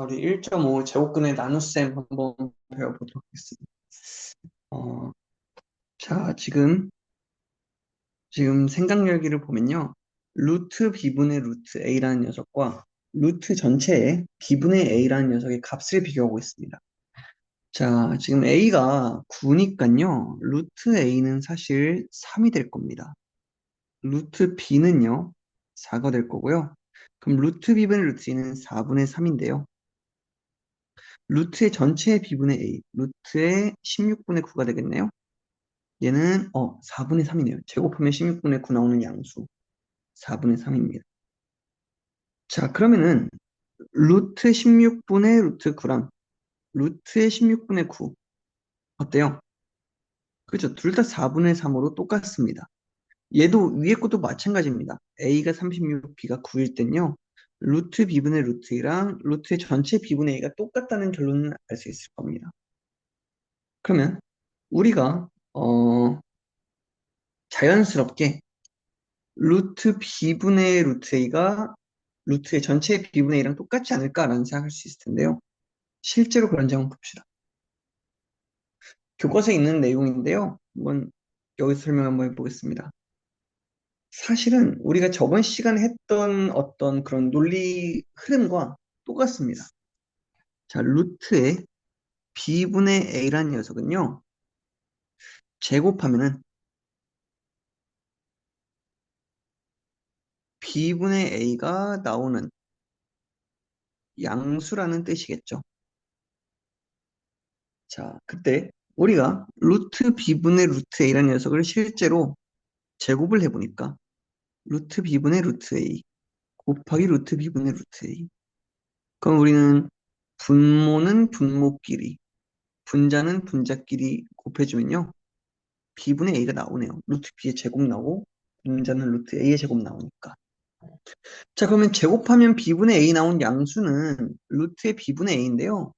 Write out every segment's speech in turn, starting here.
우리 1.5 제곱근의 나눗셈 한번 배워보도록 하겠습니다. 어, 자, 지금 생각열기를 보면요. 루트 b분의 루트 a라는 녀석과 루트 전체의 b분의 a라는 녀석의 값을 비교하고 있습니다. 자, 지금 a가 9니까요. 루트 a는 사실 3이 될 겁니다. 루트 b는요. 4가 될 거고요. 그럼 루트 b분의 루트 a는 4분의 3인데요. 루트의 전체의 b분의 a, 루트의 16분의 9가 되겠네요. 얘는 4분의 3이네요. 제곱하면 16분의 9 나오는 양수 4분의 3입니다. 자, 그러면은 루트 16분의 루트 9랑 루트의 16분의 9 어때요? 그죠? 둘 다 4분의 3으로 똑같습니다. 얘도 위에 것도 마찬가지입니다. a가 36, b가 9일 땐요. 루트 b분의 루트 2랑 루트의 전체 b분의 a가 똑같다는 결론을 알 수 있을 겁니다. 그러면 우리가 자연스럽게 루트 b분의 루트 a가 루트의 전체 b분의 a랑 똑같지 않을까라는 생각할 수 있을 텐데요. 실제로 그런지 한번 봅시다. 교과서에 있는 내용인데요. 한번 여기서 설명 한번 해보겠습니다. 사실은 우리가 저번 시간에 했던 어떤 그런 논리 흐름과 똑같습니다. 자, 루트의 b분의 a라는 녀석은요. 제곱하면은 b분의 a가 나오는 양수라는 뜻이겠죠. 자, 그때 우리가 루트 b분의 루트 a라는 녀석을 실제로 제곱을 해보니까 루트 b분의 루트 a 곱하기 루트 b분의 루트 a. 그럼 우리는 분모는 분모끼리, 분자는 분자끼리 곱해주면요. b분의 a가 나오네요. 루트 b의 제곱 나오고 분자는 루트 a의 제곱 나오니까. 자, 그러면 제곱하면 b분의 a 나온 양수는 루트의 b분의 a인데요.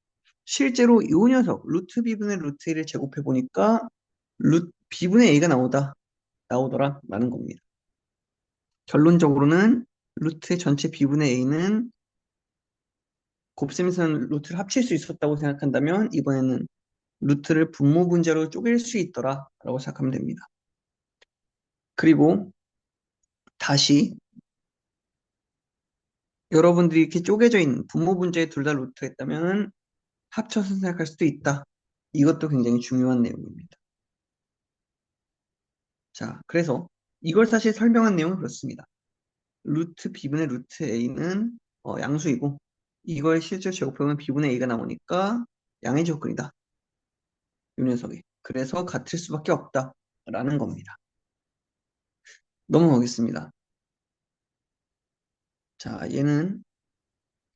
실제로 이 녀석 루트 b분의 루트 a를 제곱해보니까 b분의 a가 나오더라 라는 겁니다. 결론적으로는 루트의 전체 b분의 a는 곱셈에서는 루트를 합칠 수 있었다고 생각한다면 이번에는 루트를 분모 분자로 쪼갤 수 있더라 라고 생각하면 됩니다. 그리고 다시 여러분들이 이렇게 쪼개져 있는 분모 분자에 둘 다 루트가 있다면 합쳐서 생각할 수도 있다. 이것도 굉장히 중요한 내용입니다. 자, 그래서 이걸 사실 설명한 내용은 그렇습니다. 루트 b분의 루트 a는 양수이고 이걸 실제로 제곱하면 b분의 a가 나오니까 양의 조건이다. 이 녀석이. 그래서 같을 수밖에 없다라는 겁니다. 넘어가겠습니다. 자, 얘는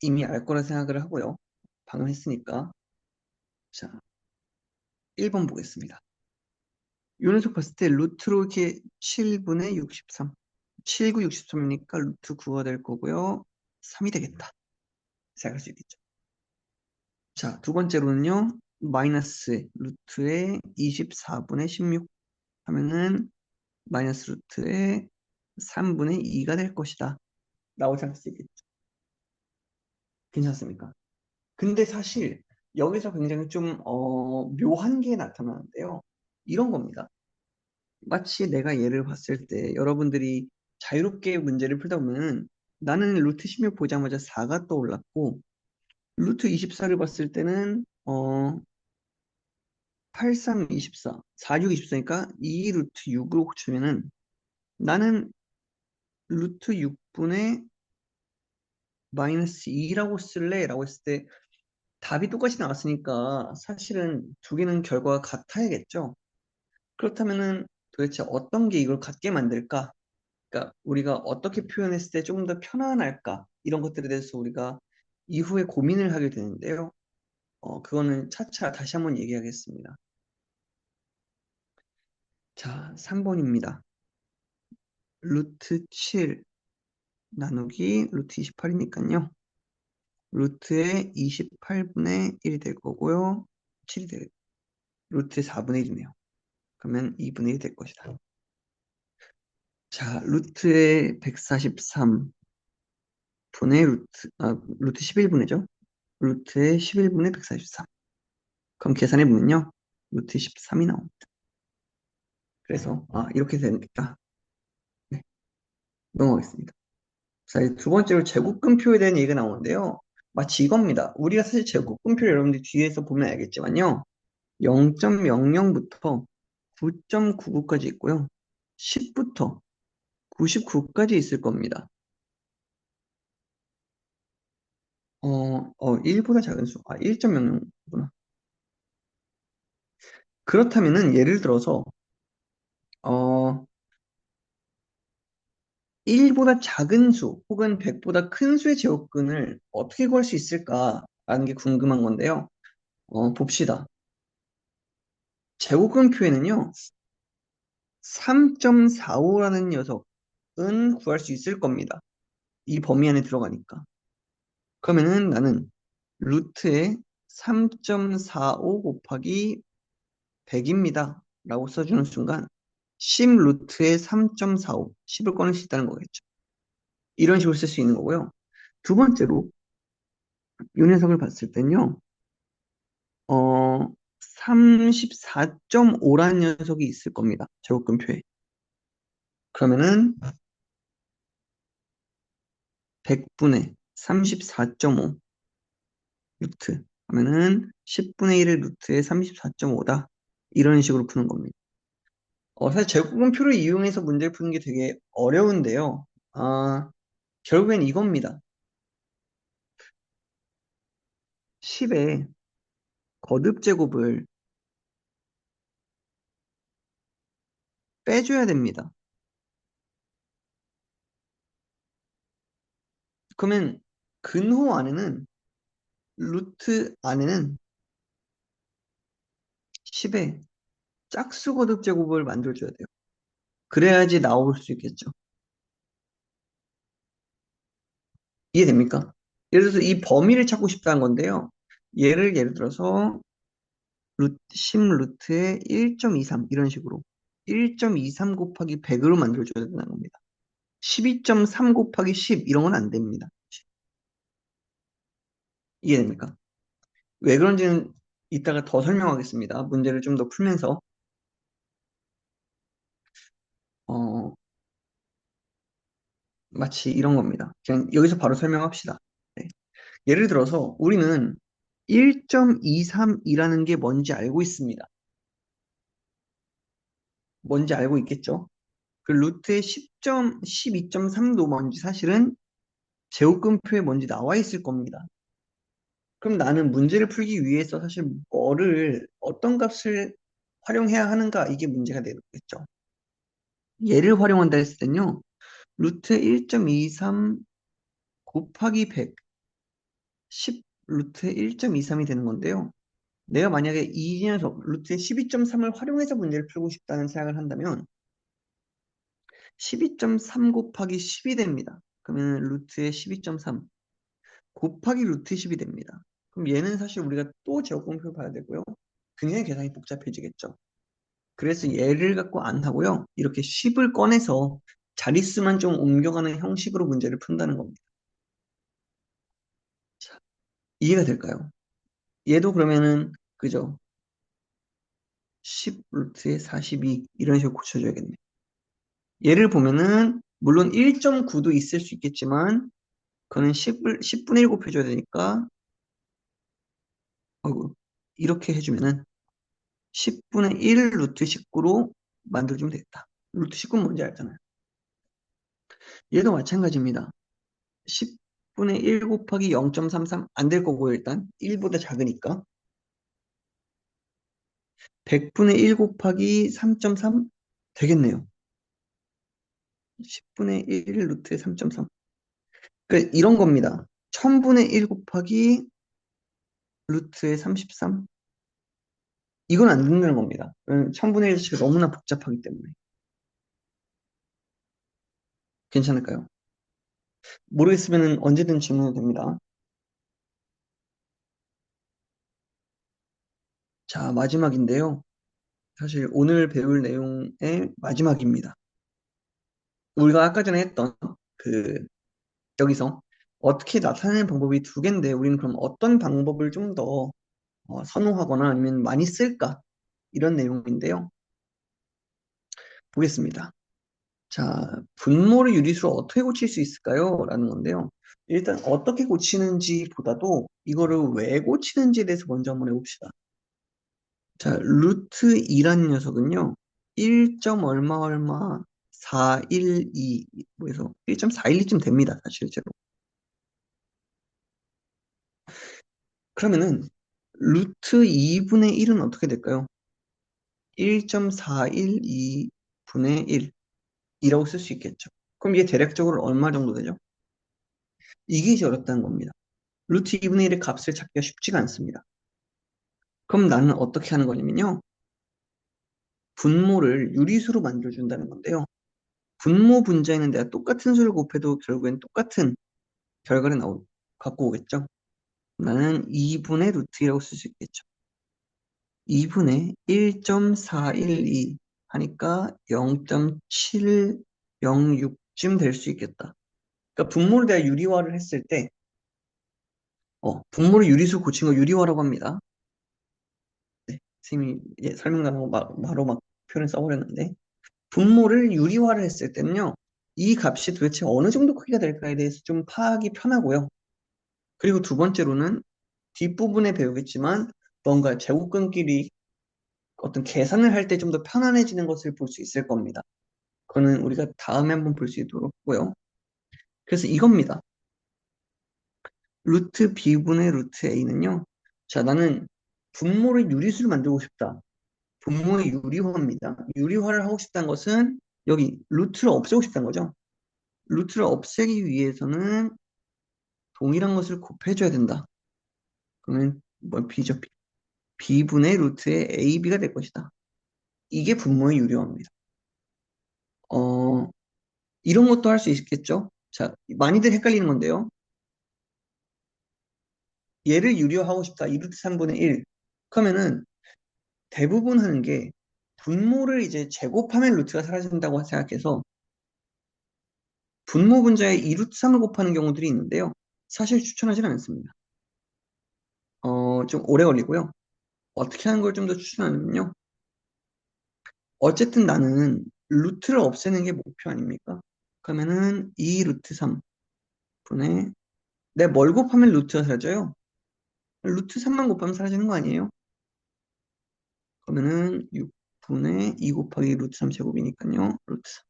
이미 알 거라 생각을 하고요. 방금 했으니까. 자, 1번 보겠습니다. 이 녀석 봤을 때 루트로 이렇게 7분의 63. 7, 9, 63이니까 루트 9가 될 거고요. 3이 되겠다. 생각할 수 있겠죠. 자, 두 번째로는요. 마이너스 루트의 24분의 16 하면은 마이너스 루트의 3분의 2가 될 것이다. 라고 생각할 수 있겠죠. 괜찮습니까? 근데 사실 여기서 굉장히 좀 묘한 게 나타나는데요. 이런 겁니다. 마치 내가 예를 봤을 때 여러분들이 자유롭게 문제를 풀다 보면 나는 루트 16 보자마자 4가 떠올랐고 루트 24를 봤을 때는 8, 3, 24, 4, 6, 24니까 2 루트 6으로 고치면은 나는 루트 6분의 마이너스 2라고 쓸래? 라고 했을 때 답이 똑같이 나왔으니까 사실은 두 개는 결과가 같아야겠죠. 그렇다면은 도대체 어떤 게 이걸 같게 만들까? 그러니까 우리가 어떻게 표현했을 때 조금 더 편안할까? 이런 것들에 대해서 우리가 이후에 고민을 하게 되는데요. 그거는 차차 다시 한번 얘기하겠습니다. 자, 3번입니다. 루트 7 나누기 루트 28이니까요. 루트의 28분의 1이 될 거고요. 7이 될, 루트의 4분의 1이네요. 그러면 2분의 1이 될 것이다. 자, 루트의 143분의 루트 11분의죠. 루트의 11분의 143. 그럼 계산해보면요. 루트 13이 나옵니다. 그래서, 이렇게 되니까, 네, 넘어가겠습니다. 자, 이제 두 번째로 제곱근표에 대한 얘기가 나오는데요. 마치 이겁니다. 우리가 사실 제곱근표를 여러분들 뒤에서 보면 알겠지만요. 0.00부터 9.99까지 있고요. 10부터 99까지 있을 겁니다. 1보다 작은 수. 1.00구나. 그렇다면은 예를 들어서, 어, 1보다 작은 수 혹은 100보다 큰 수의 제곱근을 어떻게 구할 수 있을까라는 게 궁금한 건데요. 봅시다. 제곱근표에는요, 3.45라는 녀석은 구할 수 있을 겁니다. 이 범위 안에 들어가니까. 그러면은 나는 루트에 3.45 곱하기 100입니다. 라고 써주는 순간 10 루트에 3.45, 10을 꺼낼 수 있다는 거겠죠. 이런 식으로 쓸 수 있는 거고요. 두 번째로 이 녀석을 봤을 땐요. 34.5라는 녀석이 있을 겁니다. 제곱근표에. 그러면은 100분의 34.5 루트 하면은 10분의 1의 루트에 34.5다. 이런 식으로 푸는 겁니다. 사실 제곱근표를 이용해서 문제를 푸는 게 되게 어려운데요. 결국엔 이겁니다. 10의 거듭제곱을 빼줘야 됩니다. 그러면 근호 안에는 루트 안에는 10의 짝수 거듭제곱을 만들어줘야 돼요. 그래야지 나올 수 있겠죠. 이해됩니까? 예를 들어서 이 범위를 찾고 싶다는 건데요. 예를 들어서 10 루트에 1.23 이런 식으로 1.23 곱하기 100으로 만들어줘야 된다는 겁니다. 12.3 곱하기 10 이런 건 안 됩니다. 이해됩니까? 왜 그런지는 이따가 더 설명하겠습니다. 문제를 좀 더 풀면서 어, 마치 이런 겁니다. 그냥 여기서 바로 설명합시다. 네. 예를 들어서 우리는 1.23이라는 게 뭔지 알고 있습니다. 뭔지 알고 있겠죠? 그 루트의 12.3도 뭔지 사실은 제곱근표에 뭔지 나와 있을 겁니다. 그럼 나는 문제를 풀기 위해서 사실 어떤 값을 활용해야 하는가 이게 문제가 되겠죠. 얘를 활용한다 했을 땐요. 루트 1.23 곱하기 100, 10 루트 1.23이 되는 건데요. 내가 만약에 이 녀석 루트의 12.3을 활용해서 문제를 풀고 싶다는 생각을 한다면 12.3 곱하기 10이 됩니다. 그러면 루트의 12.3 곱하기 루트 10이 됩니다. 그럼 얘는 사실 우리가 또 제곱공표를 봐야 되고요. 굉장히 계산이 복잡해지겠죠. 그래서 얘를 갖고 안 하고요. 이렇게 10을 꺼내서 자릿수만 좀 옮겨가는 형식으로 문제를 푼다는 겁니다. 자, 이해가 될까요? 얘도 그러면은 그죠? 10 루트에 42 이런 식으로 고쳐줘야겠네. 얘를 보면은 물론 1.9도 있을 수 있겠지만 그거는 10분의 1 곱해줘야 되니까 어이구, 이렇게 해주면은 10분의 1 루트 19로 만들어주면 되겠다. 루트 19는 뭔지 알잖아요. 얘도 마찬가지입니다. 10분의 1 곱하기 0.33 안 될 거고요. 일단 1보다 작으니까 100분의 1 곱하기 3.3 되겠네요. 10분의 1 루트의 3.3 그러니까 이런 겁니다. 1000분의 1 곱하기 루트의 33 이건 안 된다는 겁니다. 1000분의 1 자체가 너무나 복잡하기 때문에 괜찮을까요? 모르겠으면 언제든 질문해도 됩니다. 자, 마지막인데요. 사실 오늘 배울 내용의 마지막입니다. 우리가 아까 전에 했던 그 여기서 어떻게 나타내는 방법이 두 개인데 우리는 그럼 어떤 방법을 좀 더 선호하거나 아니면 많이 쓸까? 이런 내용인데요. 보겠습니다. 자, 분모를 유리수로 어떻게 고칠 수 있을까요? 라는 건데요. 일단 어떻게 고치는지보다도 이거를 왜 고치는지에 대해서 먼저 한번 해봅시다. 자, 루트 2라는 녀석은요. 1. 얼마 얼마 412 뭐해서 1.412쯤 됩니다. 실제로. 그러면은 루트 2분의 1은 어떻게 될까요? 1.412분의 1 이라고 쓸 수 있겠죠. 그럼 이게 대략적으로 얼마 정도 되죠? 이게 이제 어렵다는 겁니다. 루트 2분의 1의 값을 찾기가 쉽지가 않습니다. 그럼 나는 어떻게 하는 거냐면요. 분모를 유리수로 만들어준다는 건데요. 분모 분자에는 내가 똑같은 수를 곱해도 결국엔 똑같은 결과를 갖고 오겠죠. 나는 2분의 루트라고 쓸 수 있겠죠. 2분의 1.412 하니까 0.706쯤 될 수 있겠다. 그러니까 분모를 내가 유리화를 했을 때, 분모를 유리수 고친 거 유리화라고 합니다. 네, 선생님이 설명하고 바로 막 표현을 써버렸는데, 분모를 유리화를 했을 때는요, 이 값이 도대체 어느 정도 크기가 될까에 대해서 좀 파악이 편하고요. 그리고 두 번째로는 뒷부분에 배우겠지만, 뭔가 제곱근끼리 어떤 계산을 할 때 좀 더 편안해지는 것을 볼 수 있을 겁니다. 그거는 우리가 다음에 한번 볼 수 있도록 하고요. 그래서 이겁니다. 루트 b분의 루트 a는요. 자, 나는 분모를 유리수를 만들고 싶다. 분모의 유리화입니다. 유리화를 하고 싶다는 것은 여기 루트를 없애고 싶다는 거죠. 루트를 없애기 위해서는 동일한 것을 곱해줘야 된다. 그러면 뭐 b죠? b분의 루트의 ab가 될 것이다. 이게 분모의 유리화입니다. 어, 이런 것도 할 수 있겠죠? 자, 많이들 헷갈리는 건데요. 얘를 유리화하고 싶다. 2 루트 3분의 1. 그러면은 대부분 하는 게 분모를 이제 제곱하면 루트가 사라진다고 생각해서 분모 분자에 2 루트 3을 곱하는 경우들이 있는데요. 사실 추천하지는 않습니다. 좀 오래 걸리고요. 어떻게 하는 걸 좀 더 추천하냐면요. 어쨌든 나는 루트를 없애는 게 목표 아닙니까? 그러면은 2 루트 3분의 내가 뭘 곱하면 루트가 사라져요? 루트 3만 곱하면 사라지는 거 아니에요? 그러면은 6분의 2 곱하기 루트 3 제곱이니까요. 루트 3.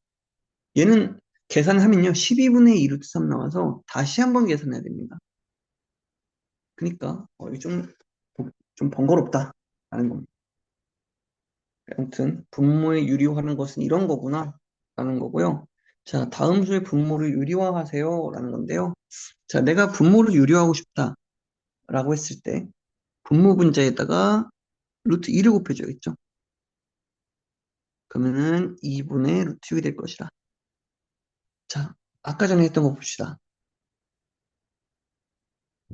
얘는 계산하면요. 12분의 2 루트 3 나와서 다시 한번 계산해야 됩니다. 그러니까 이게 좀 번거롭다 라는 겁니다. 아무튼 분모의 유리화하는 것은 이런 거구나 라는 거고요. 자, 다음 수의 분모를 유리화하세요 라는 건데요. 자, 내가 분모를 유리화하고 싶다 라고 했을 때 분모 분자에다가 루트 2를 곱해줘야겠죠. 그러면은 2분의 루트 6이 될 것이다. 자, 아까 전에 했던 거 봅시다.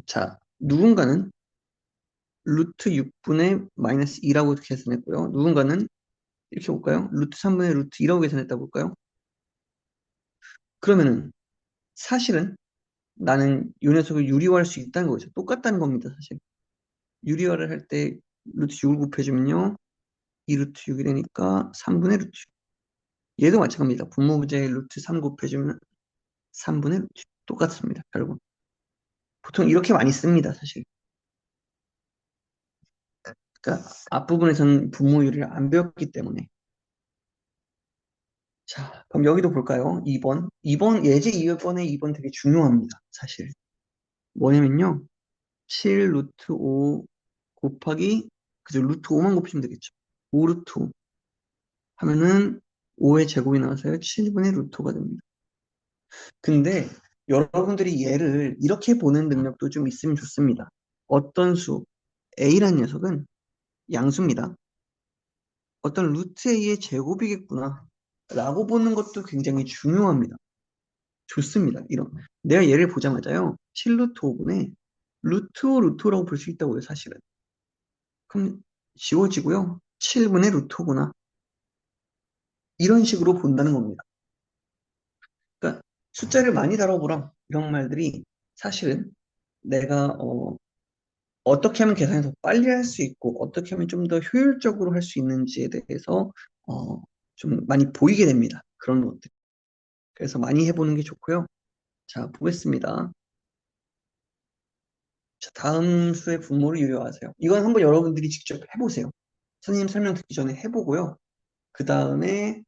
자, 누군가는 루트 6분의 마이너스 2라고 계산했고요. 누군가는 이렇게 볼까요? 루트 3분의 루트 2라고 계산했다고 볼까요? 그러면은 사실은 나는 이 녀석을 유리화할 수 있다는 거죠. 똑같다는 겁니다, 사실. 유리화를 할 때 루트 6을 곱해주면요. 2 루트 6이 되니까 3분의 루트 6. 얘도 마찬가지입니다. 분모부자에 루트 3 곱해주면 3분의 루트 6. 똑같습니다, 결국. 보통 이렇게 많이 씁니다, 사실. 그러니까 앞부분에서는 분모율을 안 배웠기 때문에. 자, 그럼 여기도 볼까요? 2번. 2번, 예제 2번에 2번 되게 중요합니다, 사실. 뭐냐면요. 7 루트 5 곱하기, 그죠? 루트 5만 곱하시면 되겠죠. 5 루트 5 하면은 5의 제곱이 나와서요. 7분의 루트 5가 됩니다. 근데 여러분들이 얘를 이렇게 보는 능력도 좀 있으면 좋습니다. 어떤 수, A라는 녀석은 양수입니다. 어떤 루트 A의 제곱이겠구나. 라고 보는 것도 굉장히 중요합니다. 좋습니다. 내가 얘를 보자마자요. 7루트 5분의 루트 5 루트 5라고 볼 수 있다고요, 사실은. 그럼 지워지고요. 7분의 루트 5구나. 이런 식으로 본다는 겁니다. 그러니까 숫자를 많이 다뤄보라. 이런 말들이 사실은 내가 어떻게 하면 계산을 더 빨리 할 수 있고 어떻게 하면 좀 더 효율적으로 할 수 있는지에 대해서 어, 좀 많이 보이게 됩니다. 그런 것들. 그래서 많이 해보는 게 좋고요. 자, 보겠습니다. 자, 다음 수의 분모를 유료화하세요. 이건 한번 여러분들이 직접 해보세요. 선생님 설명 듣기 전에 해보고요. 그 다음에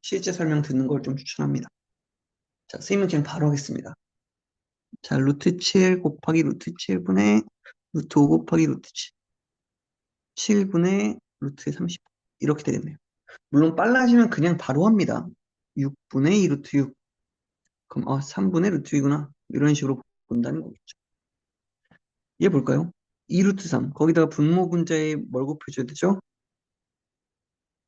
실제 설명 듣는 걸 좀 추천합니다. 자, 선생님은 그냥 바로 하겠습니다. 자, 루트 7 곱하기 루트 7분의 루트 5 곱하기 루트 7분의 루트 30 이렇게 되겠네요. 물론 빨라지면 그냥 바로 합니다. 6분의 2 루트 6 그럼 3분의 루트 2구나 이런 식으로 본다는 거겠죠. 얘 볼까요? 2 루트 3 거기다가 분모 분자에 뭘 곱해줘야 되죠?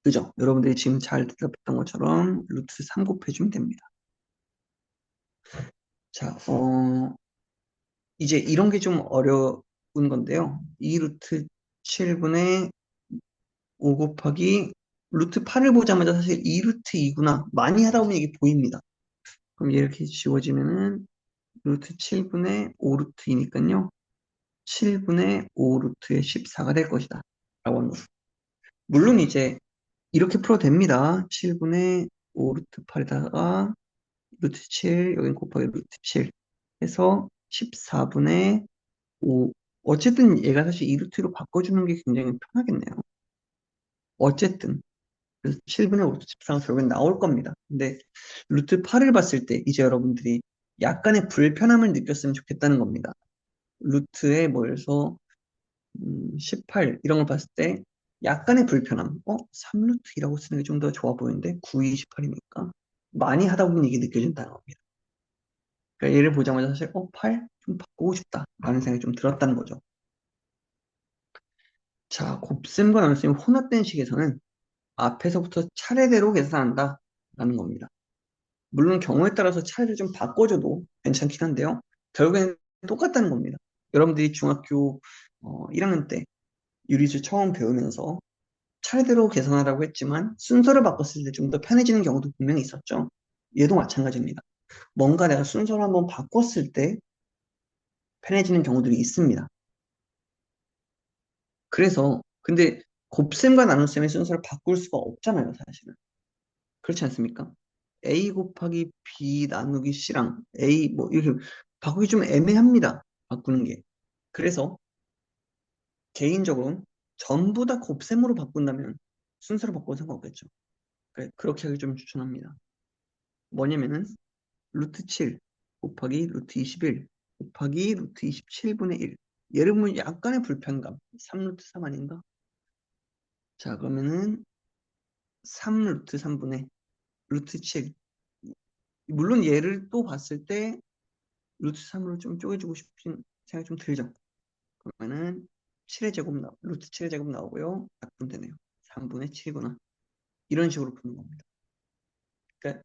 그죠? 여러분들이 지금 잘 대답했던 것처럼 루트 3 곱해주면 됩니다. 자, 이제 이런 게 좀 어려운 건데요. 2 루트 7분의 5 곱하기 루트 8을 보자마자 사실 2 루트 2구나 많이 하다 보면 이게 보입니다. 그럼 이렇게 지워지면은 루트 7분의 5 루트 2니까요. 7분의 5 루트의 14가 될 것이다. 라고 하는 거죠. 물론 이제 이렇게 풀어도 됩니다. 7분의 5 루트 8에다가 루트 7, 여긴 곱하기 루트 7 해서 14분의 5. 어쨌든 얘가 사실 2루트로 바꿔주는 게 굉장히 편하겠네요. 어쨌든. 그래서 7분의 5 루트 14가 결국엔 나올 겁니다. 근데 루트 8을 봤을 때 이제 여러분들이 약간의 불편함을 느꼈으면 좋겠다는 겁니다. 루트에 뭐 해서 18 이런 걸 봤을 때 약간의 불편함. 3루트라고 쓰는 게 좀 더 좋아 보이는데 9, 28이니까 많이 하다 보면 이게 느껴진다는 겁니다. 그러니까 얘를 보자마자 사실 8? 좀 바꾸고 싶다 라는 생각이 좀 들었다는 거죠. 자, 곱셈과 나눗셈이 혼합된 식에서는 앞에서부터 차례대로 계산한다 라는 겁니다. 물론 경우에 따라서 차례를 좀 바꿔줘도 괜찮긴 한데요. 결국에는 똑같다는 겁니다. 여러분들이 중학교 1학년 때 유리수 처음 배우면서 차례대로 계산하라고 했지만 순서를 바꿨을 때 좀 더 편해지는 경우도 분명히 있었죠. 얘도 마찬가지입니다. 뭔가 내가 순서를 한번 바꿨을 때 편해지는 경우들이 있습니다. 그래서 근데 곱셈과 나눗셈의 순서를 바꿀 수가 없잖아요, 사실은. 그렇지 않습니까? A 곱하기 B 나누기 C랑 A 뭐 이렇게 바꾸기 좀 애매합니다. 바꾸는 게. 그래서 개인적으로는 전부 다 곱셈으로 바꾼다면 순서를 바꿔도 상관없겠죠. 그렇게 하기 좀 추천합니다. 뭐냐면은 루트 7 곱하기 루트 21 곱하기 루트 27분의 1. 예를 보면 약간의 불편감. 3루트 3 아닌가? 자, 그러면은 3루트 3분의 루트 7. 물론 얘를 또 봤을 때 루트 3으로 좀 쪼개주고 싶은 생각이 좀 들죠. 그러면은 7의 제곱 루트 7의 제곱 나오고요. 약분되네요. 3분의 7이구나. 이런 식으로 푸는 겁니다. 그러니까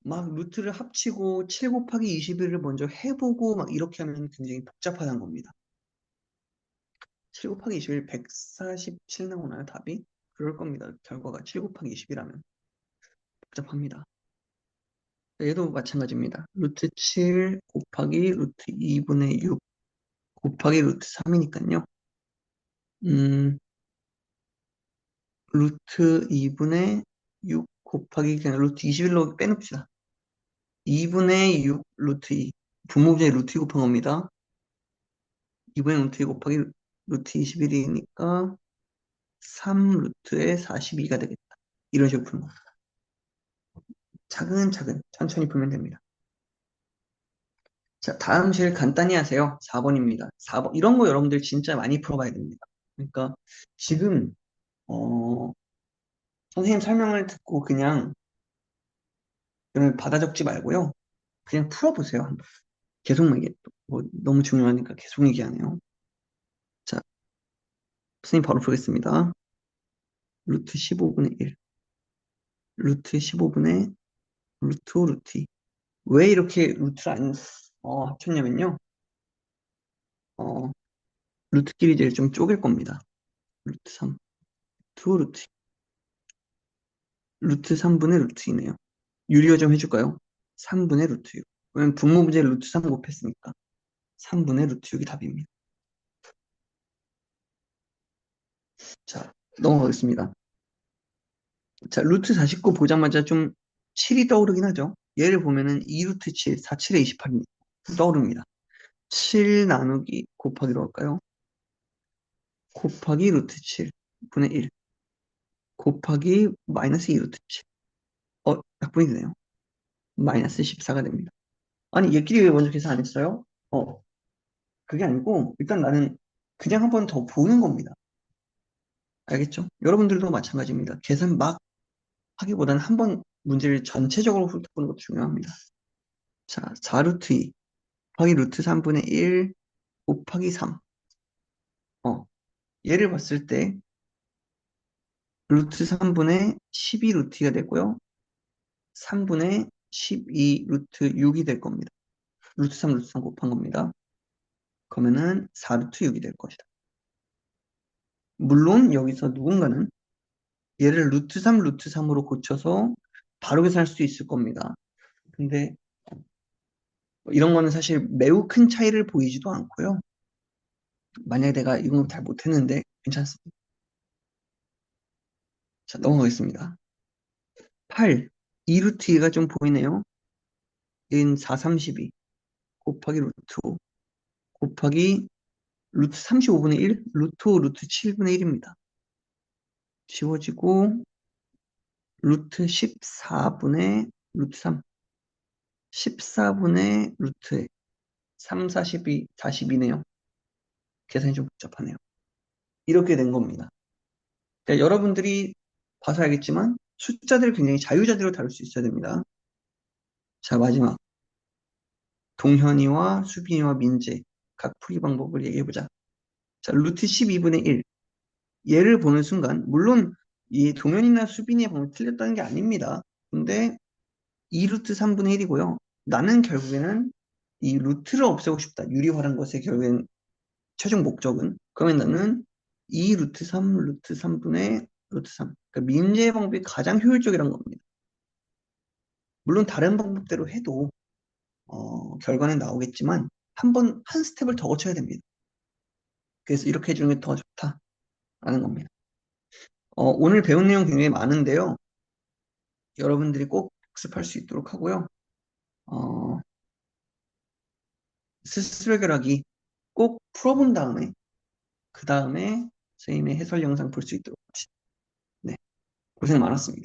막 루트를 합치고 7 곱하기 21을 먼저 해보고 막 이렇게 하면 굉장히 복잡하다는 겁니다. 7 곱하기 21 147 나오나요, 답이? 그럴 겁니다. 결과가 7 곱하기 20이라면 복잡합니다. 얘도 마찬가지입니다. 루트 7 곱하기 루트 2분의 6 곱하기 루트 3이니까요. 루트 2분의 6 곱하기 그냥 루트 21로 빼놓읍시다. 2분의 6 루트 2. 분모분의 루트 2 곱한 겁니다. 2분의 루트 2 곱하기 루트 21이니까 3 루트에 42가 되겠다. 이런 식으로 푸는 겁니다. 차근차근 천천히 풀면 됩니다. 자, 다음 실 간단히 하세요. 4번입니다. 4번. 이런 거 여러분들 진짜 많이 풀어봐야 됩니다. 그러니까 지금 선생님 설명을 듣고 그냥 받아 적지 말고요. 그냥 풀어보세요. 한번. 계속 얘기, 뭐 너무 중요하니까 계속 얘기하네요. 자, 선생님 바로 풀겠습니다. 루트 15분의 1, 루트 15분의 루트 5, 루트 2. 왜 이렇게 루트를 안 합쳤냐면요. 어, 루트끼리 이제 좀 쪼갤 겁니다. 루트 3, 루트 5, 루트 2. 루트 3분의 루트 2네요. 유리화 좀 해줄까요? 3분의 루트 6. 왜냐면 분모 문제 루트 3 곱했으니까. 3분의 루트 6이 답입니다. 자, 넘어가겠습니다. 자, 루트 49 보자마자 좀 7이 떠오르긴 하죠. 얘를 보면은 2 루트 7, 4, 7에 28입니다. 떠오릅니다. 7 나누기 곱하기로 할까요? 곱하기 루트 7 분의 1 곱하기 마이너스 2 루트 7. 약분이 되네요. 마이너스 14가 됩니다. 아니, 얘끼리 왜 먼저 계산 안 했어요? 그게 아니고, 일단 나는 그냥 한 번 더 보는 겁니다. 알겠죠? 여러분들도 마찬가지입니다. 계산 막 하기보다는 한 번 문제를 전체적으로 훑어보는 것도 중요합니다. 자, 4루트 2 곱하기 루트 3분의 1 곱하기 3. 얘를 봤을 때 루트 3분의 12 루트 2가 되고요. 3분의 12 루트 6이 될 겁니다. 루트 3, 루트 3 곱한 겁니다. 그러면은 4루트 6이 될 것이다. 물론 여기서 누군가는 얘를 루트 3, 루트 3으로 고쳐서 바로 계산할 수도 있을 겁니다. 근데 이런 거는 사실 매우 큰 차이를 보이지도 않고요. 만약에 내가 이건 잘 못했는데 괜찮습니다. 자, 넘어가겠습니다. 8, 2루트 2가 좀 보이네요. 얘는 4, 32 곱하기 루트 5 곱하기 루트 35분의 1, 루트 5, 루트 7분의 1입니다. 지워지고 루트 14분의 루트 3, 14분의 루트 3, 42, 42네요. 계산이 좀 복잡하네요. 이렇게 된 겁니다. 그러니까 여러분들이 봐서 알겠지만 숫자들을 굉장히 자유자재로 다룰 수 있어야 됩니다. 자, 마지막. 동현이와 수빈이와 민재 각 풀이 방법을 얘기해보자. 자, 루트 12분의 1. 얘를 보는 순간 물론 이 동현이나 수빈이의 방법이 틀렸다는 게 아닙니다. 근데 2루트 3분의 1이고요. 나는 결국에는 이 루트를 없애고 싶다. 유리화란 것의 결국엔 최종 목적은. 그러면 나는 2 루트 3 루트 3분의 루트 3. 그러니까 민재의 방법이 가장 효율적이란 겁니다. 물론 다른 방법대로 해도 결과는 나오겠지만 한 스텝을 더 거쳐야 됩니다. 그래서 이렇게 해주는 게 더 좋다라는 겁니다. 오늘 배운 내용 굉장히 많은데요. 여러분들이 꼭 복습할 수 있도록 하고요. 스스로 해결하기 꼭 풀어본 다음에 그 다음에 선생님의 해설 영상 볼 수 있도록 합시다. 네, 고생 많았습니다.